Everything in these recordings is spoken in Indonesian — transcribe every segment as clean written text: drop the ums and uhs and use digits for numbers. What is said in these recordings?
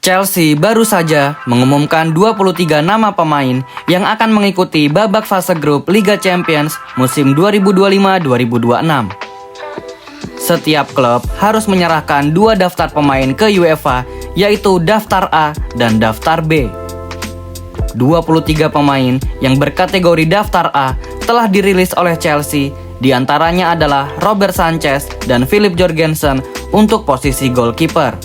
Chelsea baru saja mengumumkan 23 nama pemain yang akan mengikuti babak fase grup Liga Champions musim 2025-2026. Setiap klub harus menyerahkan 2 daftar pemain ke UEFA, yaitu daftar A dan daftar B. 23 pemain yang berkategori daftar A telah dirilis oleh Chelsea, diantaranya adalah Robert Sanchez dan Philip Jorgensen untuk posisi goalkeeper.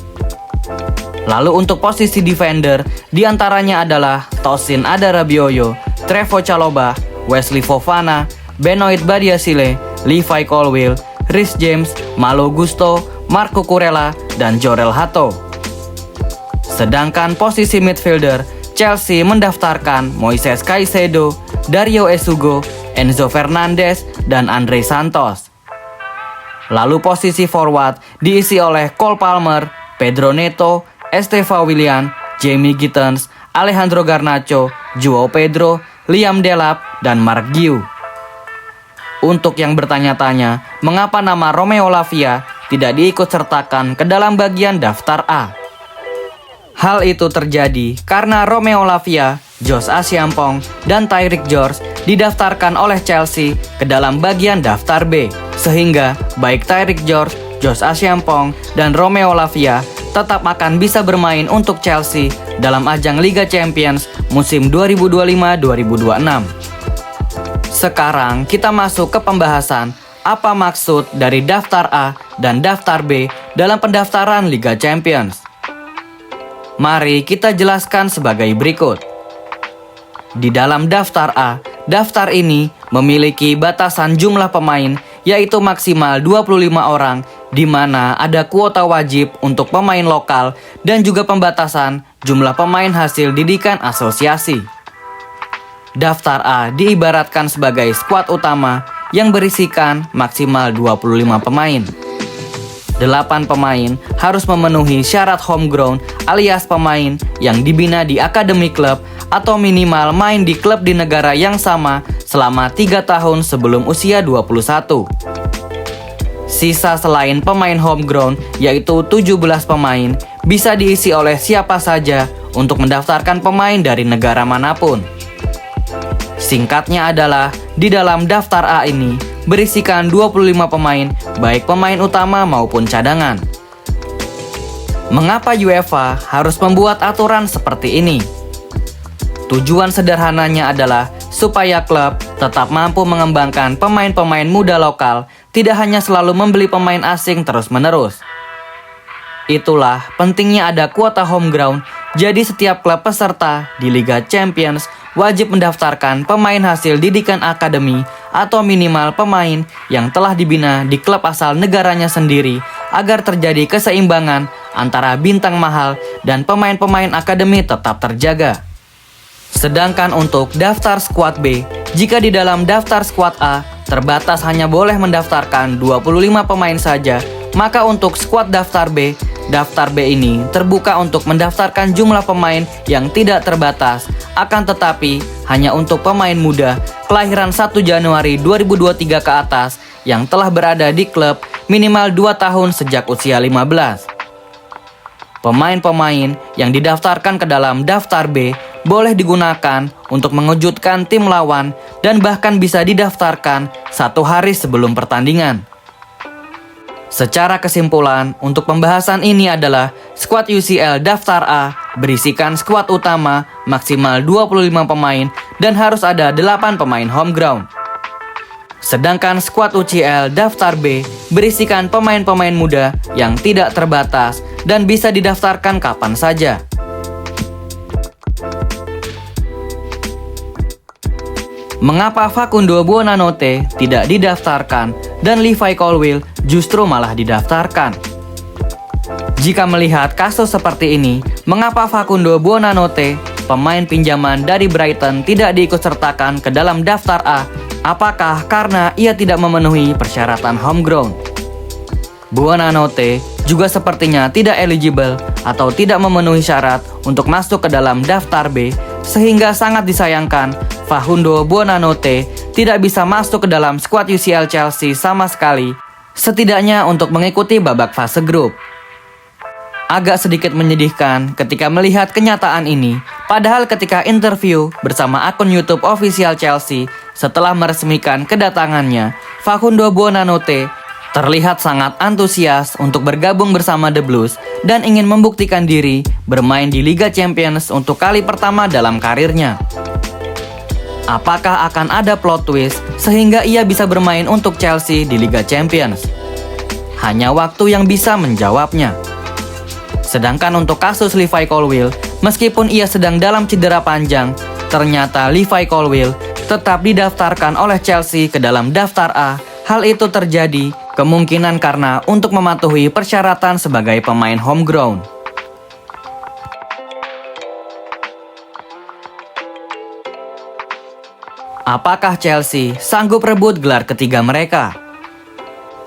Lalu untuk posisi defender, diantaranya adalah Tosin Adarabioyo, Trevoh Chalobah, Wesley Fofana, Benoit Badiashile, Levi Colwill, Reece James, Malo Gusto, Marco Kurela, dan Jorel Hato. Sedangkan posisi midfielder, Chelsea mendaftarkan Moises Caicedo, Dario Esugo, Enzo Fernandez, dan Andre Santos. Lalu posisi forward diisi oleh Cole Palmer, Pedro Neto, Esteva Willian, Jamie Gittens, Alejandro Garnacho, Joao Pedro, Liam Delap, dan Mark Guiu. Untuk yang bertanya-tanya, mengapa nama Romeo Lavia tidak diikut sertakan ke dalam bagian daftar A? Hal itu terjadi karena Romeo Lavia, Josh Asyampong, dan Tyrick George didaftarkan oleh Chelsea ke dalam bagian daftar B, sehingga baik Tyrick George, Josh Asyampong, dan Romeo Lavia tetap akan bisa bermain untuk Chelsea dalam ajang Liga Champions musim 2025-2026. Sekarang kita masuk ke pembahasan apa maksud dari daftar A dan daftar B dalam pendaftaran Liga Champions. Mari kita jelaskan sebagai berikut. Di dalam daftar A, daftar ini memiliki batasan jumlah pemain yaitu maksimal 25 orang, di mana ada kuota wajib untuk pemain lokal dan juga pembatasan jumlah pemain hasil didikan asosiasi. Daftar A diibaratkan sebagai skuad utama yang berisikan maksimal 25 pemain. 8 pemain harus memenuhi syarat homegrown alias pemain yang dibina di akademi klub atau minimal main di klub di negara yang sama selama 3 tahun sebelum usia 21. Sisa selain pemain homegrown yaitu 17 pemain bisa diisi oleh siapa saja untuk mendaftarkan pemain dari negara manapun. Singkatnya adalah di dalam daftar A ini berisikan 25 pemain, baik pemain utama maupun cadangan. Mengapa UEFA harus membuat aturan seperti ini? Tujuan sederhananya adalah supaya klub tetap mampu mengembangkan pemain-pemain muda lokal, tidak hanya selalu membeli pemain asing terus-menerus. Itulah pentingnya ada kuota home ground, jadi setiap klub peserta di Liga Champions wajib mendaftarkan pemain hasil didikan akademi atau minimal pemain yang telah dibina di klub asal negaranya sendiri agar terjadi keseimbangan antara bintang mahal dan pemain-pemain akademi tetap terjaga. Sedangkan untuk daftar skuad B, jika di dalam daftar skuad A terbatas hanya boleh mendaftarkan 25 pemain saja, maka untuk skuad daftar B ini terbuka untuk mendaftarkan jumlah pemain yang tidak terbatas, akan tetapi hanya untuk pemain muda kelahiran 1 Januari 2023 ke atas yang telah berada di klub minimal 2 tahun sejak usia 15. Pemain-pemain yang didaftarkan ke dalam daftar B boleh digunakan untuk mengejutkan tim lawan dan bahkan bisa didaftarkan 1 hari sebelum pertandingan. Secara kesimpulan, untuk pembahasan ini adalah skuad UCL daftar A berisikan skuad utama maksimal 25 pemain dan harus ada 8 pemain home ground. Sedangkan skuad UCL daftar B berisikan pemain-pemain muda yang tidak terbatas dan bisa didaftarkan kapan saja. Mengapa Facundo Buonanotte tidak didaftarkan dan Levi Colwill justru malah didaftarkan? Jika melihat kasus seperti ini, mengapa Facundo Buonanotte, pemain pinjaman dari Brighton, tidak diikutsertakan ke dalam daftar A? Apakah karena ia tidak memenuhi persyaratan homegrown? Buonanotte juga sepertinya tidak eligible atau tidak memenuhi syarat untuk masuk ke dalam daftar B, sehingga sangat disayangkan Facundo Buonanotte tidak bisa masuk ke dalam skuad UCL Chelsea sama sekali, setidaknya untuk mengikuti babak fase grup. Agak sedikit menyedihkan ketika melihat kenyataan ini, padahal ketika interview bersama akun YouTube official Chelsea setelah meresmikan kedatangannya, Facundo Buonanotte terlihat sangat antusias untuk bergabung bersama The Blues dan ingin membuktikan diri bermain di Liga Champions untuk kali pertama dalam karirnya. Apakah akan ada plot twist sehingga ia bisa bermain untuk Chelsea di Liga Champions? Hanya waktu yang bisa menjawabnya. Sedangkan untuk kasus Levi Colwill, meskipun ia sedang dalam cedera panjang, ternyata Levi Colwill tetap didaftarkan oleh Chelsea ke dalam daftar A. Hal itu terjadi kemungkinan karena untuk mematuhi persyaratan sebagai pemain homegrown. Apakah Chelsea sanggup rebut gelar ketiga mereka?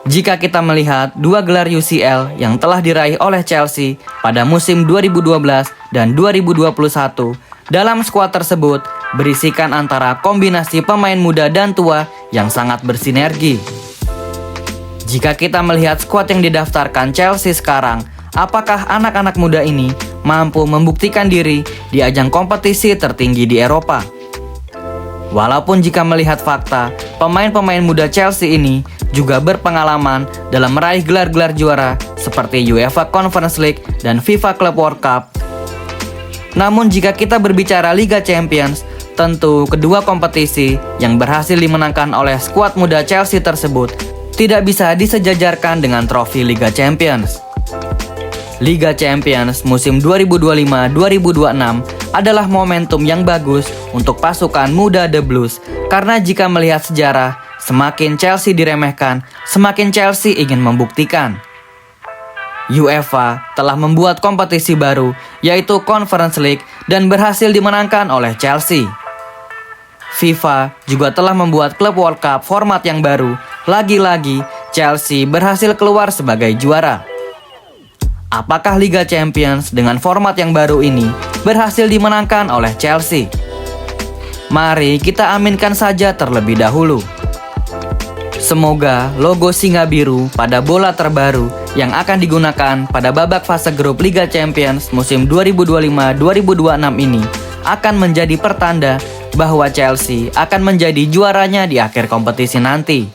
Jika kita melihat dua gelar UCL yang telah diraih oleh Chelsea pada musim 2012 dan 2021, dalam skuad tersebut berisikan antara kombinasi pemain muda dan tua yang sangat bersinergi. Jika kita melihat skuad yang didaftarkan Chelsea sekarang, apakah anak-anak muda ini mampu membuktikan diri di ajang kompetisi tertinggi di Eropa? Walaupun jika melihat fakta, pemain-pemain muda Chelsea ini juga berpengalaman dalam meraih gelar-gelar juara seperti UEFA Conference League dan FIFA Club World Cup. Namun jika kita berbicara Liga Champions, tentu kedua kompetisi yang berhasil dimenangkan oleh skuad muda Chelsea tersebut tidak bisa disejajarkan dengan trofi Liga Champions. Liga Champions musim 2025-2026 adalah momentum yang bagus untuk pasukan muda The Blues karena jika melihat sejarah, semakin Chelsea diremehkan, semakin Chelsea ingin membuktikan. UEFA telah membuat kompetisi baru yaitu Conference League dan berhasil dimenangkan oleh Chelsea. FIFA juga telah membuat Club World Cup format yang baru. Lagi-lagi Chelsea berhasil keluar sebagai juara. Apakah Liga Champions dengan format yang baru ini berhasil dimenangkan oleh Chelsea? Mari kita aminkan saja terlebih dahulu. Semoga logo singa biru pada bola terbaru yang akan digunakan pada babak fase grup Liga Champions musim 2025-2026 ini akan menjadi pertanda bahwa Chelsea akan menjadi juaranya di akhir kompetisi nanti.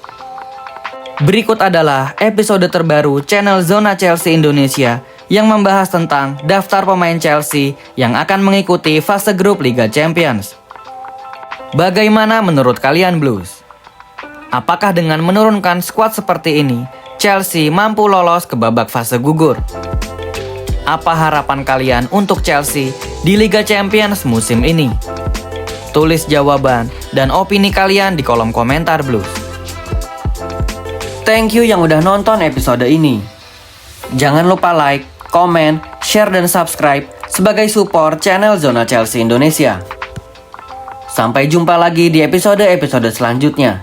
Berikut adalah episode terbaru channel Zona Chelsea Indonesia yang membahas tentang daftar pemain Chelsea yang akan mengikuti fase grup Liga Champions. Bagaimana menurut kalian Blues? Apakah dengan menurunkan skuad seperti ini, Chelsea mampu lolos ke babak fase gugur? Apa harapan kalian untuk Chelsea di Liga Champions musim ini? Tulis jawaban dan opini kalian di kolom komentar Blues. Thank you yang udah nonton episode ini. Jangan lupa like, komen, share, dan subscribe sebagai support channel Zona Chelsea Indonesia. Sampai jumpa lagi di episode-episode selanjutnya.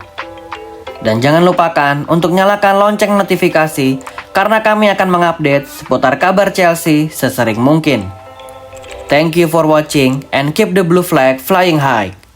Dan jangan lupakan untuk nyalakan lonceng notifikasi karena kami akan mengupdate seputar kabar Chelsea sesering mungkin. Thank you for watching and keep the blue flag flying high.